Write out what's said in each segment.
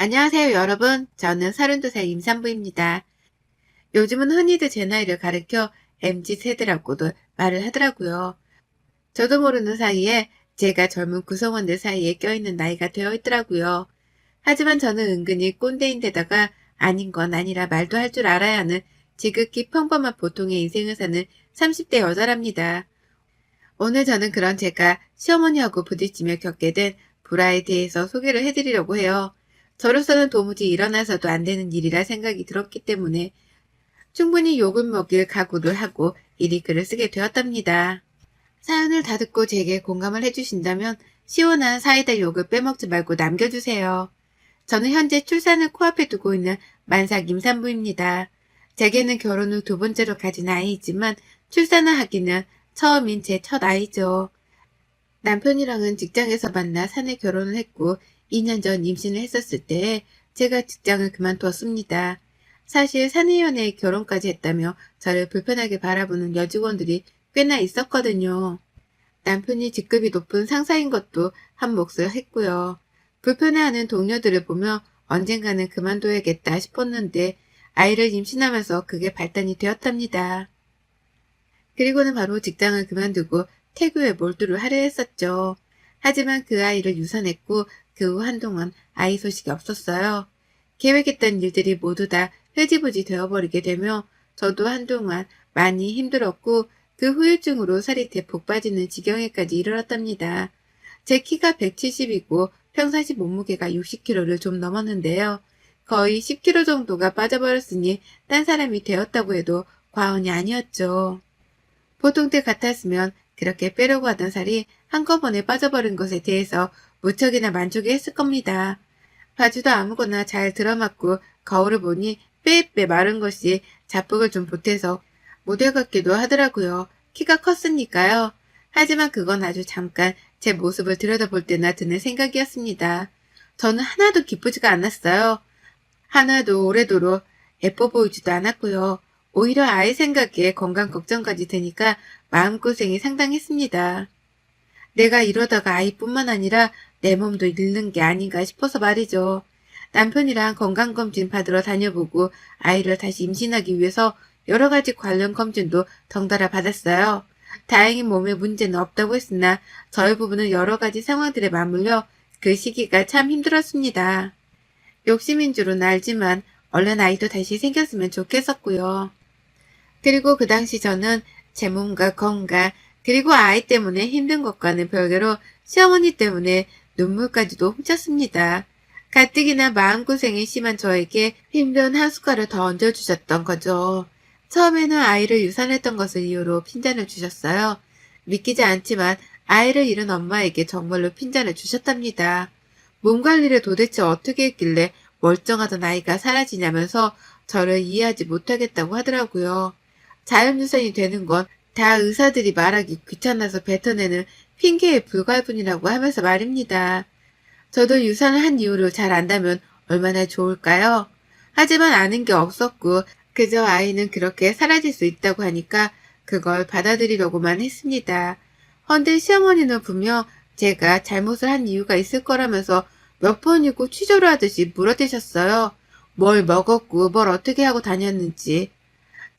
안녕하세요 여러분. 저는 32살 임산부입니다. 요즘은 흔히들 제 나이를 가리켜 MZ세대라고도 말을 하더라고요. 저도 모르는 사이에 제가 젊은 구성원들 사이에 껴있는 나이가 되어 있더라고요. 하지만 저는 은근히 꼰대인데다가 아닌 건 아니라 말도 할 줄 알아야 하는 지극히 평범한 보통의 인생을 사는 30대 여자랍니다. 오늘 저는 그런 제가 시어머니하고 부딪히며 겪게 된 불화에 대해서 소개를 해드리려고 해요. 저로서는 도무지 일어나서도 안 되는 일이라 생각이 들었기 때문에 충분히 욕을 먹일 각오를 하고 이리 글을 쓰게 되었답니다. 사연을 다 듣고 제게 공감을 해주신다면 시원한 사이다 욕을 빼먹지 말고 남겨주세요. 저는 현재 출산을 코앞에 두고 있는 만삭 임산부입니다. 제게는 결혼 후 두 번째로 가진 아이이지만 출산을 하기는 처음인 제 첫 아이죠. 남편이랑은 직장에서 만나 사내 결혼을 했고 2년 전 임신을 했었을 때에 제가 직장을 그만두었습니다. 사실 사내 연애에 결혼까지 했다며 저를 불편하게 바라보는 여직원들이 꽤나 있었거든요. 남편이 직급이 높은 상사인 것도 한 몫을 했고요. 불편해하는 동료들을 보며 언젠가는 그만둬야겠다 싶었는데 아이를 임신하면서 그게 발단이 되었답니다. 그리고는 바로 직장을 그만두고 태교에 몰두를 하려 했었죠. 하지만 그 아이를 유산했고 그 후 한동안 아이 소식이 없었어요. 계획했던 일들이 모두 다 흐지부지 되어버리게 되며 저도 한동안 많이 힘들었고 그 후유증으로 살이 대폭 빠지는 지경에까지 이르렀답니다. 제 키가 170이고 평상시 몸무게가 60kg를 좀 넘었는데요. 거의 10kg 정도가 빠져버렸으니 딴 사람이 되었다고 해도 과언이 아니었죠. 보통 때 같았으면 그렇게 빼려고 하던 살이 한꺼번에 빠져버린 것에 대해서 무척이나 만족해 했을 겁니다. 바지도 아무거나 잘 들어맞고 거울을 보니 빼빼 마른 것이 자폭을 좀 보태서 모델 같기도 하더라고요. 키가 컸으니까요. 하지만 그건 아주 잠깐 제 모습을 들여다볼 때나 드는 생각이었습니다. 저는 하나도 기쁘지가 않았어요. 하나도 오래도록 예뻐 보이지도 않았고요. 오히려 아이 생각에 건강 걱정까지 되니까 마음고생이 상당했습니다. 내가 이러다가 아이뿐만 아니라 내 몸도 잃는 게 아닌가 싶어서 말이죠. 남편이랑 건강검진 받으러 다녀보고 아이를 다시 임신하기 위해서 여러 가지 관련 검진도 덩달아 받았어요. 다행히 몸에 문제는 없다고 했으나 저희 부부는 여러 가지 상황들에 맞물려 그 시기가 참 힘들었습니다. 욕심인 줄은 알지만 얼른 아이도 다시 생겼으면 좋겠었고요. 그리고 그 당시 저는 제 몸과 건강 그리고 아이 때문에 힘든 것과는 별개로 시어머니 때문에 눈물까지도 훔쳤습니다. 가뜩이나 마음고생이 심한 저에게 힘든 한 숟갈을 더 얹어주셨던 거죠. 처음에는 아이를 유산했던 것을 이유로 핀잔을 주셨어요. 믿기지 않지만 아이를 잃은 엄마에게 정말로 핀잔을 주셨답니다. 몸 관리를 도대체 어떻게 했길래 멀쩡하던 아이가 사라지냐면서 저를 이해하지 못하겠다고 하더라고요. 자연유산이 되는 건 다 의사들이 말하기 귀찮아서 뱉어내는 핑계에 불과할 뿐이라고 하면서 말입니다. 저도 유산을 한 이유를 잘 안다면 얼마나 좋을까요? 하지만 아는 게 없었고 그저 아이는 그렇게 사라질 수 있다고 하니까 그걸 받아들이려고만 했습니다. 헌데 시어머니는 분명 제가 잘못을 한 이유가 있을 거라면서 몇 번이고 취조를 하듯이 물어대셨어요. 뭘 먹었고 뭘 어떻게 하고 다녔는지,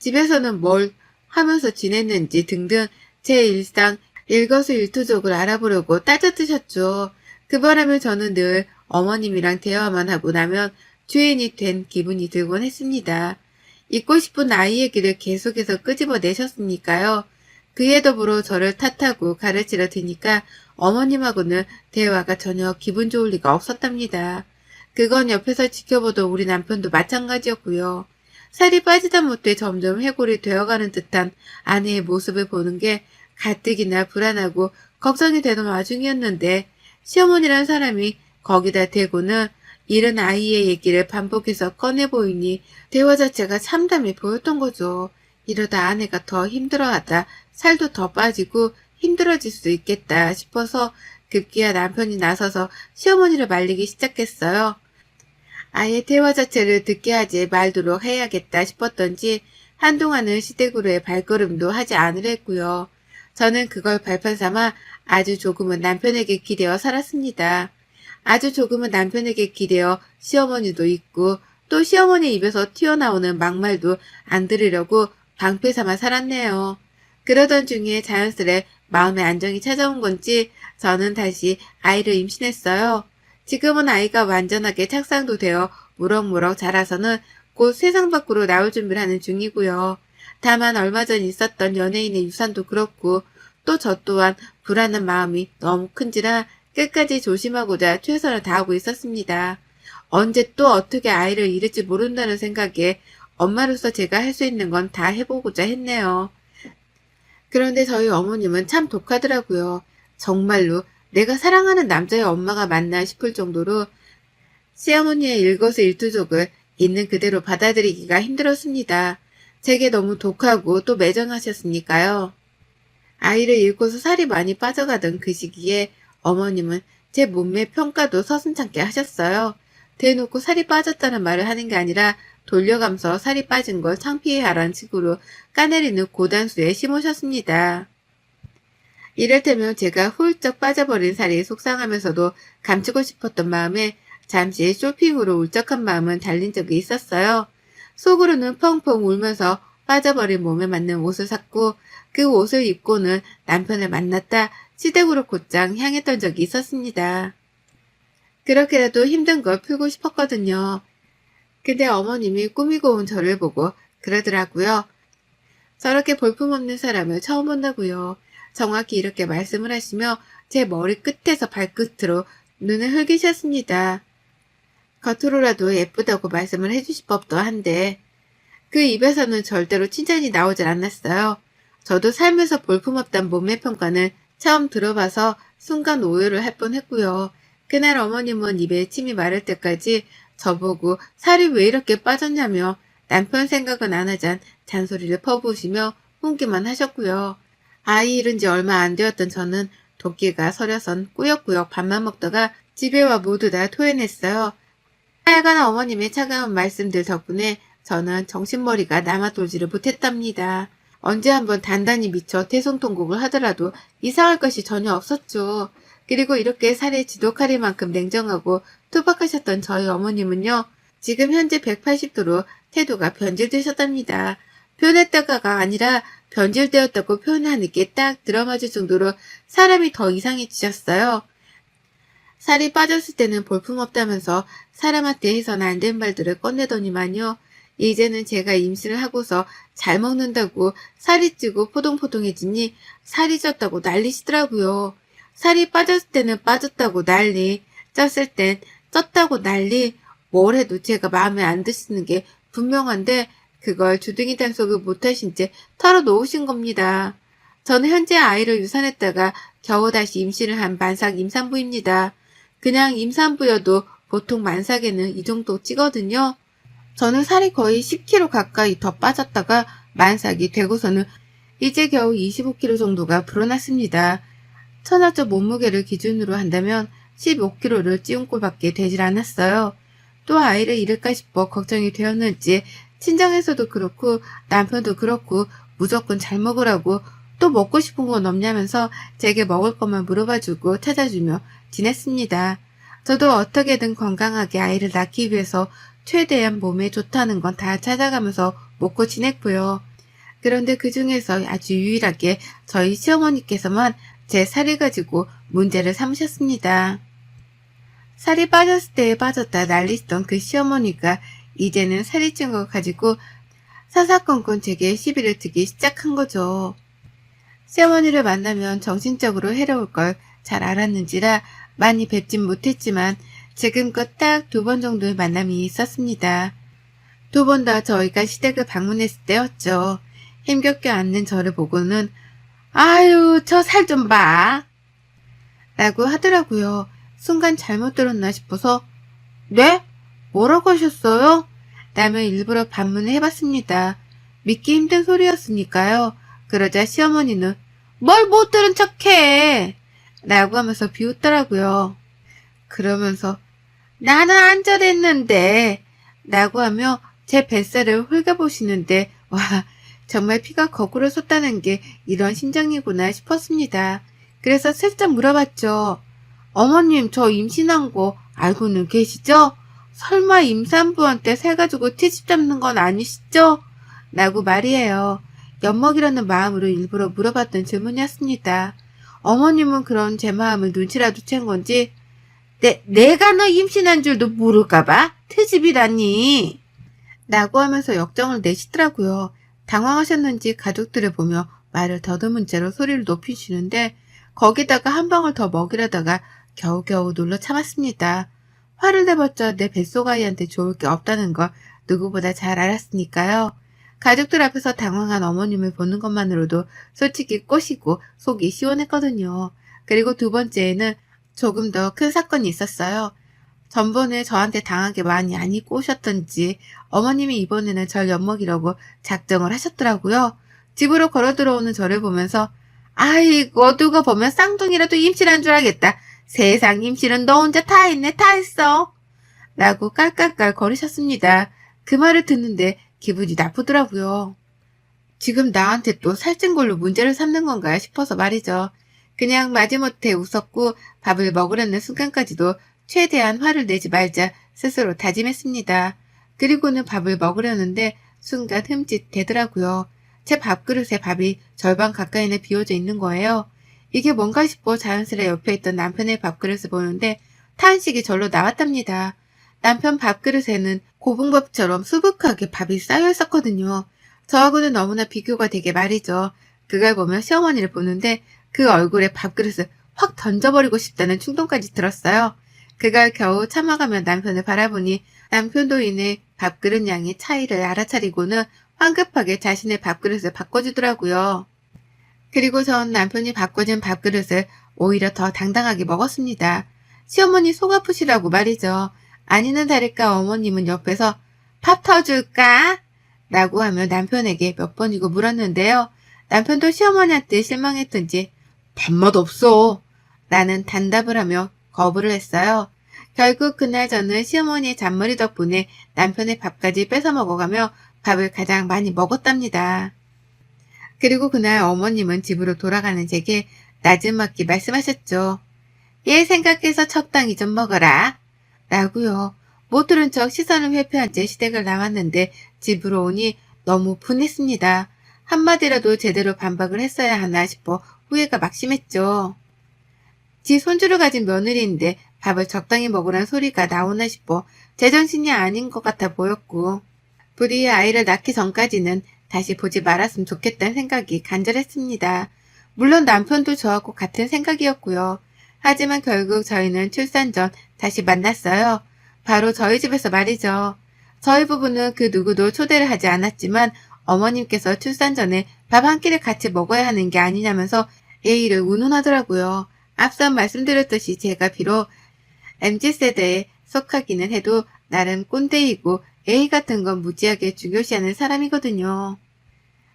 집에서는 뭘 하면서 지냈는지 등등 제 일상 일거수일투족을 알아보려고 따져드셨죠. 그 바람에 저는 늘 어머님이랑 대화만 하고 나면 죄인이 된 기분이 들곤 했습니다. 잊고 싶은 아이 얘기를 계속해서 끄집어내셨으니까요. 그에 더불어 저를 탓하고 가르치려 드니까 어머님하고는 대화가 전혀 기분 좋을 리가 없었답니다. 그건 옆에서 지켜보던 우리 남편도 마찬가지였고요. 살이 빠지다 못해 점점 해골이 되어가는 듯한 아내의 모습을 보는 게 가뜩이나 불안하고 걱정이 되는 와중이었는데 시어머니란 사람이 거기다 대고는 잃은 아이의 얘기를 반복해서 꺼내 보이니 대화 자체가 참담해 보였던 거죠. 이러다 아내가 더 힘들어하다 살도 더 빠지고 힘들어질 수 있겠다 싶어서 급기야 남편이 나서서 시어머니를 말리기 시작했어요. 아예 대화 자체를 듣게 하지 말도록 해야겠다 싶었던지 한동안은 시댁으로의 발걸음도 하지 않으려 했고요. 저는 그걸 발판 삼아 아주 조금은 남편에게 기대어 살았습니다. 아주 조금은 남편에게 기대어 시어머니도 있고 또 시어머니 입에서 튀어나오는 막말도 안 들으려고 방패 삼아 살았네요. 그러던 중에 자연스레 마음의 안정이 찾아온 건지 저는 다시 아이를 임신했어요. 지금은 아이가 완전하게 착상도 되어 무럭무럭 자라서는 곧 세상 밖으로 나올 준비를 하는 중이고요. 다만 얼마 전 있었던 연예인의 유산도 그렇고 또 저 또한 불안한 마음이 너무 큰지라 끝까지 조심하고자 최선을 다하고 있었습니다. 언제 또 어떻게 아이를 잃을지 모른다는 생각에 엄마로서 제가 할 수 있는 건 다 해보고자 했네요. 그런데 저희 어머님은 참 독하더라고요. 정말로 내가 사랑하는 남자의 엄마가 맞나 싶을 정도로 시어머니의 일거수일투족을 있는 그대로 받아들이기가 힘들었습니다. 제게 너무 독하고 또 매정하셨으니까요. 아이를 잃고서 살이 많이 빠져가던 그 시기에 어머님은 제 몸매 평가도 서슴찮게 하셨어요. 대놓고 살이 빠졌다는 말을 하는 게 아니라 돌려가면서 살이 빠진 걸 창피해하라는 식으로 까내리는 고단수에 심으셨습니다. 이를테면 제가 훌쩍 빠져버린 살이 속상하면서도 감추고 싶었던 마음에 잠시 쇼핑으로 울적한 마음은 달린 적이 있었어요. 속으로는 펑펑 울면서 빠져버린 몸에 맞는 옷을 샀고 그 옷을 입고는 남편을 만났다 시댁으로 곧장 향했던 적이 있었습니다. 그렇게라도 힘든 걸 풀고 싶었거든요. 근데 어머님이 꾸미고 온 저를 보고 그러더라고요. 저렇게 볼품없는 사람을 처음 본다고요. 정확히 이렇게 말씀을 하시며 제 머리 끝에서 발끝으로 눈을 흘기셨습니다. 겉으로라도 예쁘다고 말씀을 해주실 법도 한데 그 입에서는 절대로 칭찬이 나오질 않았어요. 저도 살면서 볼품없단 몸매 평가는 처음 들어봐서 순간 오해를 할 뻔했고요. 그날 어머님은 입에 침이 마를 때까지 저보고 살이 왜 이렇게 빠졌냐며 남편 생각은 안 하잔 잔소리를 퍼부으시며 훈기만 하셨고요. 아이 잃은 지 얼마 안 되었던 저는 도끼가 서려선 꾸역꾸역 밥만 먹다가 집에 와 모두 다 토해냈어요. 하여간 어머님의 차가운 말씀들 덕분에 저는 정신머리가 남아돌지를 못했답니다. 언제 한번 단단히 미쳐 태송통곡을 하더라도 이상할 것이 전혀 없었죠. 그리고 이렇게 살에 지독할 만큼 냉정하고 투박하셨던 저희 어머님은요. 지금 현재 180도로 태도가 변질되셨답니다. 변했다가가 아니라 변질되었다고 표현하는 게 딱 들어맞을 정도로 사람이 더 이상해지셨어요. 살이 빠졌을 때는 볼품없다면서 사람한테 해서는 안 된 말들을 꺼내더니만요. 이제는 제가 임신을 하고서 잘 먹는다고 살이 찌고 포동포동해지니 살이 쪘다고 난리시더라고요. 살이 빠졌을 때는 빠졌다고 난리, 쪘을 땐 쪘다고 난리, 뭘 해도 제가 마음에 안 드시는 게 분명한데 그걸 주둥이 단속을 못하신 채 털어놓으신 겁니다. 저는 현재 아이를 유산했다가 겨우 다시 임신을 한 만삭 임산부입니다. 그냥 임산부여도 보통 만삭에는 이 정도 찌거든요. 저는 살이 거의 10kg 가까이 더 빠졌다가 만삭이 되고서는 이제 겨우 25kg 정도가 불어났습니다. 천하적 몸무게를 기준으로 한다면 15kg를 찌운 꼴밖에 되질 않았어요. 또 아이를 잃을까 싶어 걱정이 되었는지 친정에서도 그렇고 남편도 그렇고 무조건 잘 먹으라고 또 먹고 싶은 건 없냐면서 제게 먹을 것만 물어봐주고 찾아주며 지냈습니다. 저도 어떻게든 건강하게 아이를 낳기 위해서 최대한 몸에 좋다는 건 다 찾아가면서 먹고 지냈고요. 그런데 그 중에서 아주 유일하게 저희 시어머니께서만 제 살을 가지고 문제를 삼으셨습니다. 살이 빠졌을 때 빠졌다 난리시던 그 시어머니가 이제는 살이 찐 거 가지고 사사건건 제게 시비를 트기 시작한 거죠. 시어머니를 만나면 정신적으로 해로울 걸 잘 알았는지라 많이 뵙진 못했지만 지금껏 딱 2번 정도의 만남이 있었습니다. 2번 다 저희가 시댁을 방문했을 때였죠. 힘겹게 앉는 저를 보고는 아유 저 살 좀 봐 라고 하더라고요. 순간 잘못 들었나 싶어서 네? 뭐라고 하셨어요? 라며 일부러 반문을 해봤습니다. 믿기 힘든 소리였으니까요. 그러자 시어머니는 뭘 못 들은 척해 라고 하면서 비웃더라고요. 그러면서 나는 안 저랬는데 라고 하며 제 뱃살을 훑어보시는데 와 정말 피가 거꾸로 솟다는 게 이런 심정이구나 싶었습니다. 그래서 슬쩍 물어봤죠. 어머님, 저 임신한 거 알고는 계시죠? 설마 임산부한테 새 가지고 트집 잡는 건 아니시죠? 라고 말이에요. 엿먹이려는 마음으로 일부러 물어봤던 질문이었습니다. 어머님은 그런 제 마음을 눈치라도 챈 건지 내가 너 임신한 줄도 모를까봐? 트집이라니. 라고 하면서 역정을 내시더라고요. 당황하셨는지 가족들을 보며 말을 더듬은 채로 소리를 높이시는데 거기다가 한 방울 더 먹이려다가 겨우겨우 눌러 참았습니다. 화를 내봤자 내 뱃속 아이한테 좋을 게 없다는 걸 누구보다 잘 알았으니까요. 가족들 앞에서 당황한 어머님을 보는 것만으로도 솔직히 꼬시고 속이 시원했거든요. 그리고 두 번째에는 조금 더 큰 사건이 있었어요. 전번에 저한테 당하게 많이 안 입고 오셨던지 어머님이 이번에는 절 엿먹이려고 작정을 하셨더라고요. 집으로 걸어 들어오는 저를 보면서 아이고 누가 보면 쌍둥이라도 임신한 줄 알겠다. 세상 임신은 너 혼자 다 했네 다 했어. 라고 깔깔깔 거리셨습니다. 그 말을 듣는데 기분이 나쁘더라고요. 지금 나한테 또 살찐 걸로 문제를 삼는 건가 싶어서 말이죠. 그냥 마지못해 웃었고 밥을 먹으려는 순간까지도 최대한 화를 내지 말자 스스로 다짐했습니다. 그리고는 밥을 먹으려는데 순간 흠칫 대더라고요. 제 밥그릇에 밥이 절반 가까이는 비워져 있는 거예요. 이게 뭔가 싶어 자연스레 옆에 있던 남편의 밥그릇을 보는데 탄식이 절로 나왔답니다. 남편 밥그릇에는 고봉밥처럼 수북하게 밥이 쌓여 있었거든요. 저하고는 너무나 비교가 되게 말이죠. 그걸 보며 시어머니를 보는데 그 얼굴에 밥그릇을 확 던져버리고 싶다는 충동까지 들었어요. 그걸 겨우 참아가며 남편을 바라보니 남편도 이내 밥그릇 양의 차이를 알아차리고는 황급하게 자신의 밥그릇을 바꿔주더라고요. 그리고 전 남편이 바꿔준 밥그릇을 오히려 더 당당하게 먹었습니다. 시어머니 속 아프시라고 말이죠. 아니는 다를까 어머님은 옆에서 밥 터줄까? 라고 하며 남편에게 몇 번이고 물었는데요. 남편도 시어머니한테 실망했던지 밥맛 없어 라는 단답을 하며 거부를 했어요. 결국 그날 저는 시어머니의 잔머리 덕분에 남편의 밥까지 뺏어 먹어가며 밥을 가장 많이 먹었답니다. 그리고 그날 어머님은 집으로 돌아가는 제게 나지막히 말씀하셨죠. 얘 생각해서 적당히 좀 먹어라. 라고요. 못 들은 척 시선을 회피한 채 시댁을 나왔는데 집으로 오니 너무 분했습니다. 한마디라도 제대로 반박을 했어야 하나 싶어 후회가 막심했죠. 지 손주를 가진 며느리인데 밥을 적당히 먹으란 소리가 나오나 싶어 제정신이 아닌 것 같아 보였고 부디 아이를 낳기 전까지는 다시 보지 말았으면 좋겠다는 생각이 간절했습니다. 물론 남편도 저하고 같은 생각이었고요. 하지만 결국 저희는 출산 전 다시 만났어요. 바로 저희 집에서 말이죠. 저희 부부는 그 누구도 초대를 하지 않았지만 어머님께서 출산 전에 밥 한 끼를 같이 먹어야 하는 게 아니냐면서 예의를 운운하더라고요. 앞서 말씀드렸듯이 제가 비록 MZ세대에 속하기는 해도 나름 꼰대이고 예의 같은 건 무지하게 중요시하는 사람이거든요.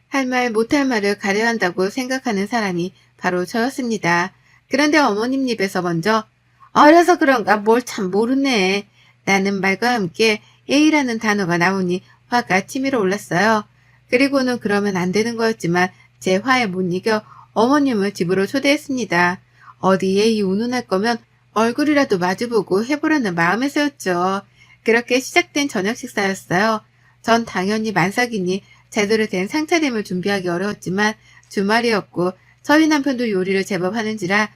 할 말 못할 말을 가려 한다고 생각하는 사람이 바로 저였습니다. 그런데 어머님 입에서 먼저 어려서 그런가 뭘 참 모르네 라는 말과 함께 예의라는 단어가 나오니 화가 치밀어 올랐어요. 그리고는 그러면 안 되는 거였지만 제 화에 못 이겨 어머님을 집으로 초대했습니다. 어디 예의 운운할 거면 얼굴이라도 마주보고 해보려는 마음에 쓰였죠. 그렇게 시작된 저녁 식사였어요. 전 당연히 만삭이니 제대로 된 상차림을 준비하기 어려웠지만 주말이었고 저희 남편도 요리를 제법 하는지라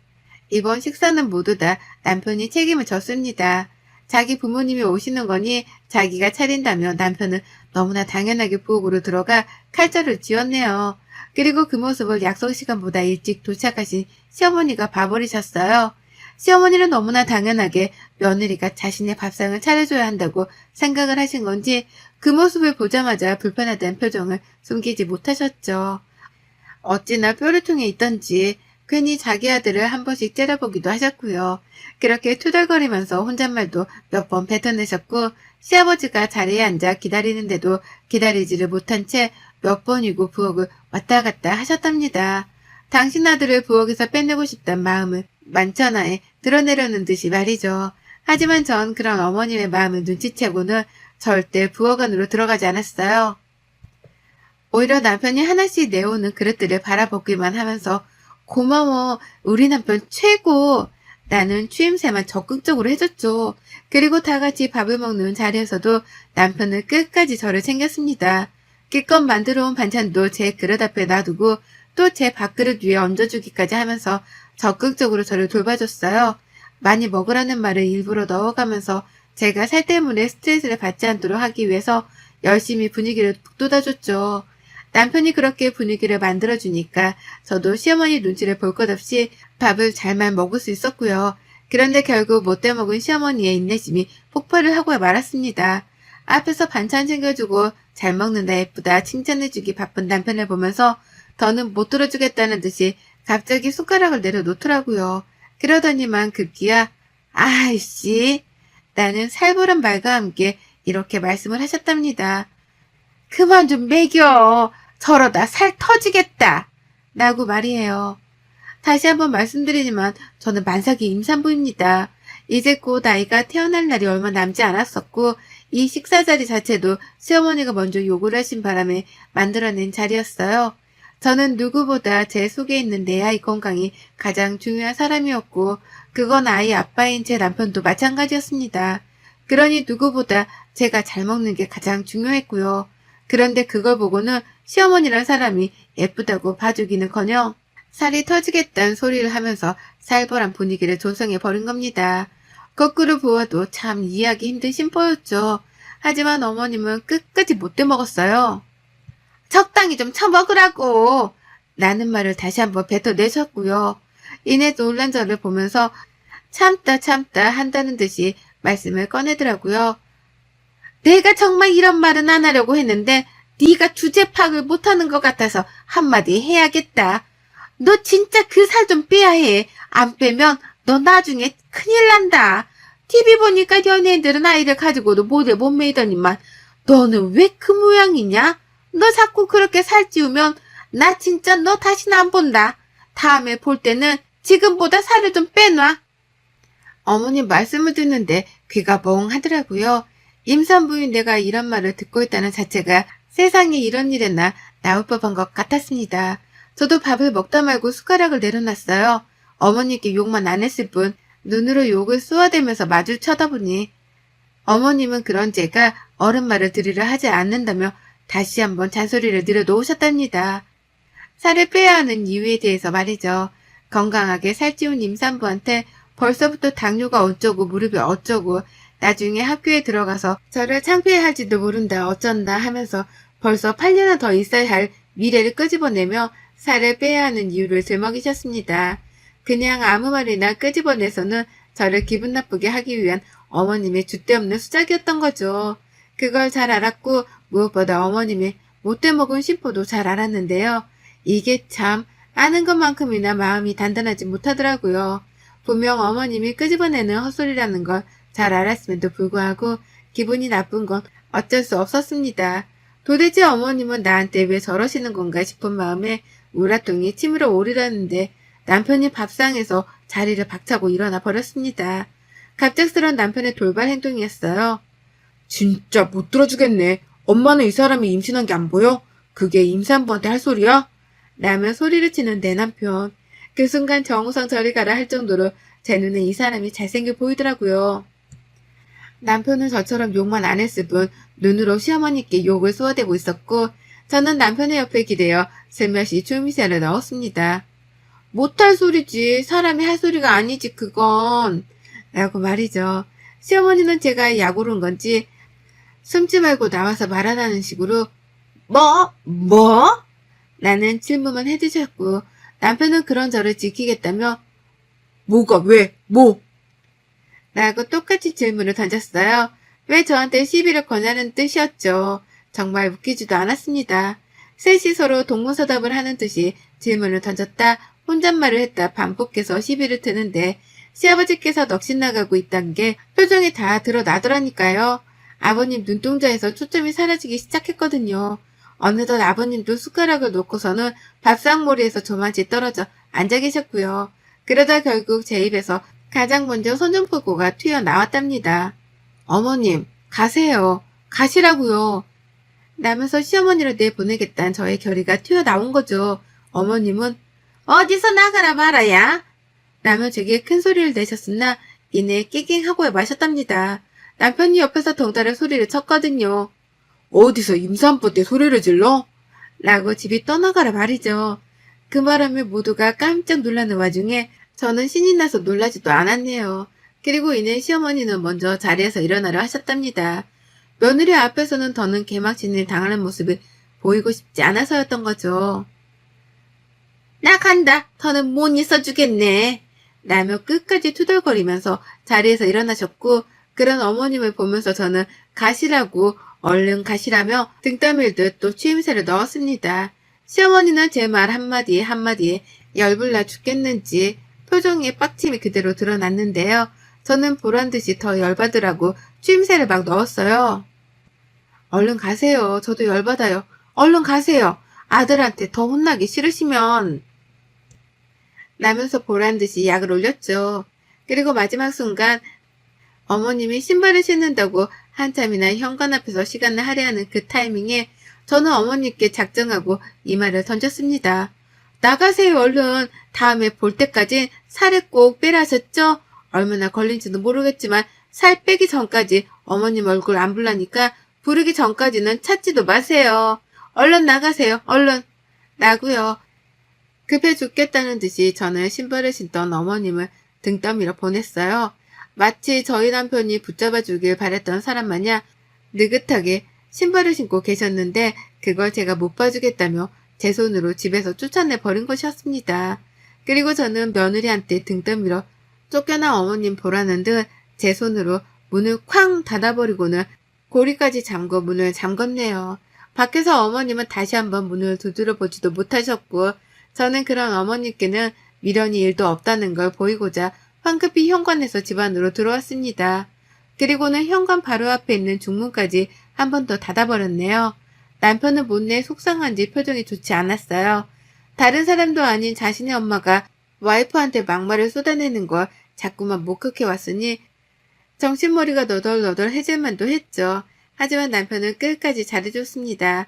이번 식사는 모두 다 남편이 책임을 졌습니다. 자기 부모님이 오시는 거니 자기가 차린다며 남편은 너무나 당연하게 부엌으로 들어가 칼자를 쥐었네요. 그리고 그 모습을 약속 시간보다 일찍 도착하신 시어머니가 봐버리셨어요. 시어머니는 너무나 당연하게 며느리가 자신의 밥상을 차려줘야 한다고 생각을 하신 건지 그 모습을 보자마자 불편하다는 표정을 숨기지 못하셨죠. 어찌나 뾰루통에 있던지 괜히 자기 아들을 한 번씩 째려보기도 하셨고요. 그렇게 투덜거리면서 혼잣말도 몇 번 뱉어내셨고 시아버지가 자리에 앉아 기다리는데도 기다리지를 못한 채 몇 번이고 부엌을 왔다 갔다 하셨답니다. 당신 아들을 부엌에서 빼내고 싶단 마음을 만천하에 드러내려는 듯이 말이죠. 하지만 전 그런 어머님의 마음을 눈치채고는 절대 부엌 안으로 들어가지 않았어요. 오히려 남편이 하나씩 내오는 그릇들을 바라보기만 하면서 고마워 우리 남편 최고 나는 추임새만 적극적으로 해줬죠. 그리고 다 같이 밥을 먹는 자리에서도 남편은 끝까지 저를 챙겼습니다. 기껏 만들어 온 반찬도 제 그릇 앞에 놔두고 또 제 밥그릇 위에 얹어주기까지 하면서 적극적으로 저를 돌봐줬어요. 많이 먹으라는 말을 일부러 넣어가면서 제가 살 때문에 스트레스를 받지 않도록 하기 위해서 열심히 분위기를 북돋아줬죠. 남편이 그렇게 분위기를 만들어주니까 저도 시어머니 눈치를 볼 것 없이 밥을 잘만 먹을 수 있었고요. 그런데 결국 못돼 먹은 시어머니의 인내심이 폭발을 하고 말았습니다. 앞에서 반찬 챙겨주고 잘 먹는다 예쁘다 칭찬해주기 바쁜 남편을 보면서 더는 못 들어주겠다는 듯이 갑자기 숟가락을 내려놓더라고요. 그러더니만 급기야 아이씨 나는 살벌한 말과 함께 이렇게 말씀을 하셨답니다. 그만 좀 먹여. 저러다 살 터지겠다. 라고 말이에요. 다시 한번 말씀드리지만 저는 만삭이 임산부입니다. 이제 곧 아이가 태어날 날이 얼마 남지 않았었고 이 식사 자리 자체도 시어머니가 먼저 요구를 하신 바람에 만들어낸 자리였어요. 저는 누구보다 제 속에 있는 내 아이 건강이 가장 중요한 사람이었고 그건 아이 아빠인 제 남편도 마찬가지였습니다. 그러니 누구보다 제가 잘 먹는 게 가장 중요했고요. 그런데 그걸 보고는 시어머니란 사람이 예쁘다고 봐주기는커녕 살이 터지겠다는 소리를 하면서 살벌한 분위기를 조성해 버린 겁니다. 거꾸로 보아도 참 이해하기 힘든 심보였죠. 하지만 어머님은 끝까지 못돼 먹었어요. 적당히 좀 처먹으라고 라는 말을 다시 한번 뱉어내셨고요. 이내 놀란 저를 보면서 참다 한다는 듯이 말씀을 꺼내더라고요. 내가 정말 이런 말은 안 하려고 했는데 네가 주제 파악을 못하는 것 같아서 한마디 해야겠다. 너 진짜 그 살 좀 빼야 해. 안 빼면 너 나중에 큰일 난다. TV 보니까 연예인들은 아이를 가지고도 모델 못 매이더니만 너는 왜 그 모양이냐? 너 자꾸 그렇게 살찌우면 나 진짜 너 다시는 안 본다. 다음에 볼 때는 지금보다 살을 좀 빼놔. 어머님 말씀을 듣는데 귀가 멍하더라고요. 임산부인 내가 이런 말을 듣고 있다는 자체가 세상에 이런 일에나 나올 법한 것 같았습니다. 저도 밥을 먹다 말고 숟가락을 내려놨어요. 어머니께 욕만 안 했을 뿐 눈으로 욕을 쏘아대면서 마주 쳐다보니 어머님은 그런 제가 어른 말을 들으려 하지 않는다며 다시 한번 잔소리를 늘어놓으셨답니다. 살을 빼야 하는 이유에 대해서 말이죠. 건강하게 살찌운 임산부한테 벌써부터 당뇨가 어쩌고 무릎이 어쩌고 나중에 학교에 들어가서 저를 창피해할지도 모른다 어쩐다 하면서 벌써 8년은 더 있어야 할 미래를 끄집어내며 살을 빼야 하는 이유를 들먹이셨습니다. 그냥 아무 말이나 끄집어내서는 저를 기분 나쁘게 하기 위한 어머님의 줏대없는 수작이었던 거죠. 그걸 잘 알았고 무엇보다 어머님의 못돼 먹은 심보도 잘 알았는데요. 이게 참 아는 것만큼이나 마음이 단단하지 못하더라고요. 분명 어머님이 끄집어내는 헛소리라는 걸 잘 알았음에도 불구하고 기분이 나쁜 건 어쩔 수 없었습니다. 도대체 어머님은 나한테 왜 저러시는 건가 싶은 마음에 우라통이 치밀어 오르려는데 남편이 밥상에서 자리를 박차고 일어나 버렸습니다. 갑작스런 남편의 돌발 행동이었어요. 진짜 못 들어주겠네. 엄마는 이 사람이 임신한 게 안 보여? 그게 임산부한테 할 소리야? 라며 소리를 치는 내 남편. 그 순간 정우성 저리 가라 할 정도로 제 눈에 이 사람이 잘생겨 보이더라고요. 남편은 저처럼 욕만 안 했을 뿐 눈으로 시어머니께 욕을 쏘아대고 있었고 저는 남편의 옆에 기대어 슬며시 추미새를 넣었습니다. 못할 소리지. 사람이 할 소리가 아니지 그건. 라고 말이죠. 시어머니는 제가 약오른 건지 숨지 말고 나와서 말하라는 식으로 뭐? 라는 질문만 해주셨고 남편은 그런 저를 지키겠다며 뭐가 왜? 뭐? 라고 똑같이 질문을 던졌어요. 왜 저한테 시비를 거냐는 뜻이었죠. 정말 웃기지도 않았습니다. 셋이 서로 동문서답을 하는 듯이 질문을 던졌다 혼잣말을 했다 반복해서 시비를 트는데 시아버지께서 넋이 나가고 있단 게 표정이 다 드러나더라니까요. 아버님 눈동자에서 초점이 사라지기 시작했거든요. 어느덧 아버님도 숟가락을 놓고서는 밥상머리에서 저만치 떨어져 앉아 계셨고요. 그러다 결국 제 입에서 가장 먼저 선전포고가 튀어나왔답니다. 어머님, 가세요. 가시라고요. 라면서 시어머니를 내보내겠다는 저의 결의가 튀어나온 거죠. 어머님은 어디서 나가라 말아야? 라며 제게 큰 소리를 내셨으나 이내 깨갱하고 마셨답니다. 남편이 옆에서 덩달아 소리를 쳤거든요. 어디서 임산부 때 소리를 질러? 라고 집이 떠나가라 말이죠. 그 바람에 모두가 깜짝 놀라는 와중에 저는 신이 나서 놀라지도 않았네요. 그리고 이내 시어머니는 먼저 자리에서 일어나려 하셨답니다. 며느리 앞에서는 더는 개막신을 당하는 모습을 보이고 싶지 않아서였던 거죠. 나 간다. 더는 못 있어주겠네. 라며 끝까지 투덜거리면서 자리에서 일어나셨고 그런 어머님을 보면서 저는 가시라고 얼른 가시라며 등 떠밀듯 또 취임새를 넣었습니다. 시어머니는 제 말 한마디에 한마디에 열불나 죽겠는지 표정에 빡침이 그대로 드러났는데요. 저는 보란듯이 더 열받으라고 취임새를 막 넣었어요. 얼른 가세요. 저도 열받아요. 얼른 가세요. 아들한테 더 혼나기 싫으시면. 라면서 보란듯이 약을 올렸죠. 그리고 마지막 순간 어머님이 신발을 신는다고 한참이나 현관 앞에서 시간을 할애하는 그 타이밍에 저는 어머님께 작정하고 이 말을 던졌습니다. 나가세요 얼른. 다음에 볼 때까지 살을 꼭 빼라 하셨죠? 얼마나 걸린지도 모르겠지만 살 빼기 전까지 어머님 얼굴 안 불라니까 부르기 전까지는 찾지도 마세요. 얼른 나가세요. 얼른. 라고요. 급해 죽겠다는 듯이 저는 신발을 신던 어머님을 등 떠밀어 보냈어요. 마치 저희 남편이 붙잡아 주길 바랬던 사람 마냥 느긋하게 신발을 신고 계셨는데 그걸 제가 못 봐주겠다며 제 손으로 집에서 쫓아내 버린 것이었습니다. 그리고 저는 며느리한테 등 떠밀어 쫓겨난 어머님 보라는 듯 제 손으로 문을 쾅 닫아버리고는 고리까지 잠궈 문을 잠궜네요. 밖에서 어머님은 다시 한번 문을 두드려 보지도 못하셨고 저는 그런 어머님께는 미련이 일도 없다는 걸 보이고자 황급히 현관에서 집 안으로 들어왔습니다. 그리고는 현관 바로 앞에 있는 중문까지 한 번 더 닫아버렸네요. 남편은 못내 속상한지 표정이 좋지 않았어요. 다른 사람도 아닌 자신의 엄마가 와이프한테 막말을 쏟아내는 걸 자꾸만 목격해 왔으니 정신머리가 너덜너덜해질만도 했죠. 하지만 남편은 끝까지 잘해줬습니다.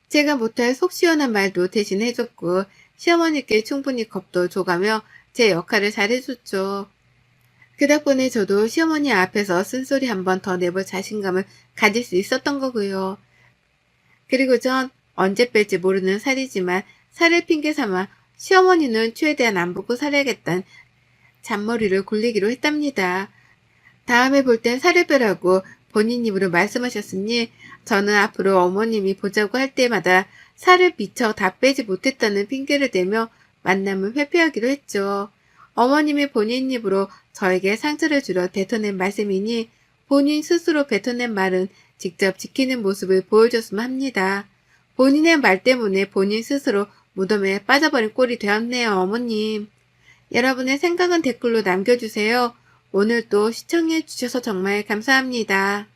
제가 못할 속 시원한 말도 대신 해줬고 시어머니께 충분히 겁도 줘가며 제 역할을 잘해줬죠. 그 덕분에 저도 시어머니 앞에서 쓴소리 한 번 더 내볼 자신감을 가질 수 있었던 거고요. 그리고 전 언제 뺄지 모르는 살이지만 살을 핑계 삼아 시어머니는 최대한 안 보고 살아야겠다는 잔머리를 굴리기로 했답니다. 다음에 볼 땐 살을 빼라고 본인 입으로 말씀하셨으니 저는 앞으로 어머님이 보자고 할 때마다 살을 미처 다 빼지 못했다는 핑계를 대며 만남을 회피하기로 했죠. 어머님이 본인 입으로 저에게 상처를 주려 뱉어낸 말씀이니 본인 스스로 뱉어낸 말은 직접 지키는 모습을 보여줬으면 합니다. 본인의 말 때문에 본인 스스로 무덤에 빠져버린 꼴이 되었네요, 어머님. 여러분의 생각은 댓글로 남겨주세요. 오늘도 시청해주셔서 정말 감사합니다.